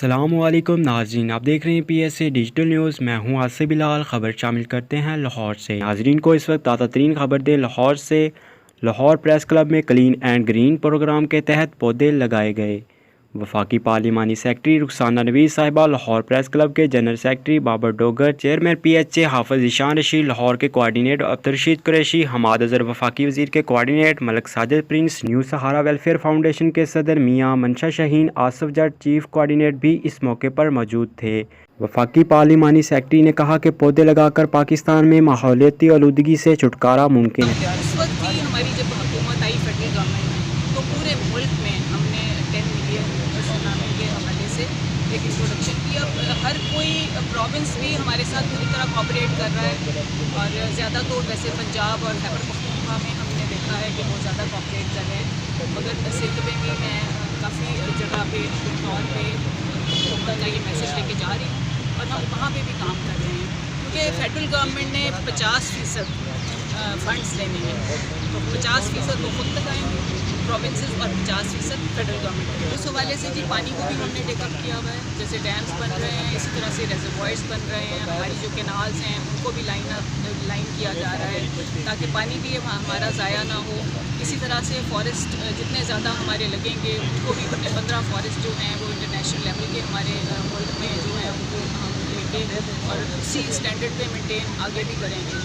السلام علیکم ناظرین، آپ دیکھ رہے ہیں P S a digital news. میں ہوں آصف بلال۔ خبر شامل کرتے ہیں لاہور سے۔ ناظرین کو اس وقت تازہ ترین خبر دے لاہور سے۔ لاہور پریس کلب میں کلین اینڈ گرین پروگرام کے تحت پودے لگائے گئے۔ وفاقی پارلیمانی سیکرٹری رخسانہ نویز صاحبہ، لاہور پریس کلب کے general secretary Babar Dogar, chairman P H A Hafiz Zeeshan Rashid, Lahore کے کوآرڈینیٹر عبدالرشید قریشی، حماد اظہر وفاقی وزیر کے coordinator, Malik Sajid Prince, new Sahara welfare foundation کے صدر میاں منشا شاہین، آصف جٹ چیف کوآرڈینیٹر بھی اس موقع پر موجود تھے۔ وفاقی پارلیمانی سیکرٹری نے کہا کہ پودے لگا کر پاکستان میں ماحولیاتی آلودگی سے چھٹکارا ممکن ہے۔ اس وقت کی ہماری جب حکومت آئی فیڈرل گورنمنٹ میں، تو پورے ملک میں ہم نے 10 ملین سونامی کے حوالے سے ایک انٹروڈکشن کیا۔ ہر کوئی پروونس بھی ہمارے ساتھ پوری طرح کوآپریٹ کر رہا ہے، اور زیادہ تو ویسے پنجاب اور خیبر پختونخوا میں ہم نے دیکھا ہے کہ بہت زیادہ کوآپریٹ کر رہے ہیں، مگر سندھ میں بھی میں کافی جگہ پہ طور پہ حکومت کا یہ میسج لے کے جا رہی ہوں، اور ہم وہاں پہ بھی کام کر رہے ہیں، کیونکہ فیڈرل گورنمنٹ نے 50% فنڈس لینے ہیں، تو 50% وہ خود لگائیں گے پروونسز، اور 50% فیڈرل گورنمنٹ۔ اس حوالے سے جی پانی کو بھی ہم نے ٹیک اپ کیا ہوا ہے، جیسے ڈیمز بن رہے ہیں، اسی طرح سے ریزروائرس بن رہے ہیں، ہماری جو کینالز ہیں ان کو بھی لائن کیا جا رہا ہے تاکہ پانی بھی ہمارا ضائع نہ ہو۔ اسی طرح سے فارسٹ جتنے زیادہ ہمارے لگیں گے ان کو بھی 15 فارسٹ جو ہیں وہ انٹرنیشنل لیول کے ہمارے ملک میں جو ہیں ان کو ہم لے کے اور اسی اسٹینڈرڈ پہ مینٹین آگے بھی کریں گے۔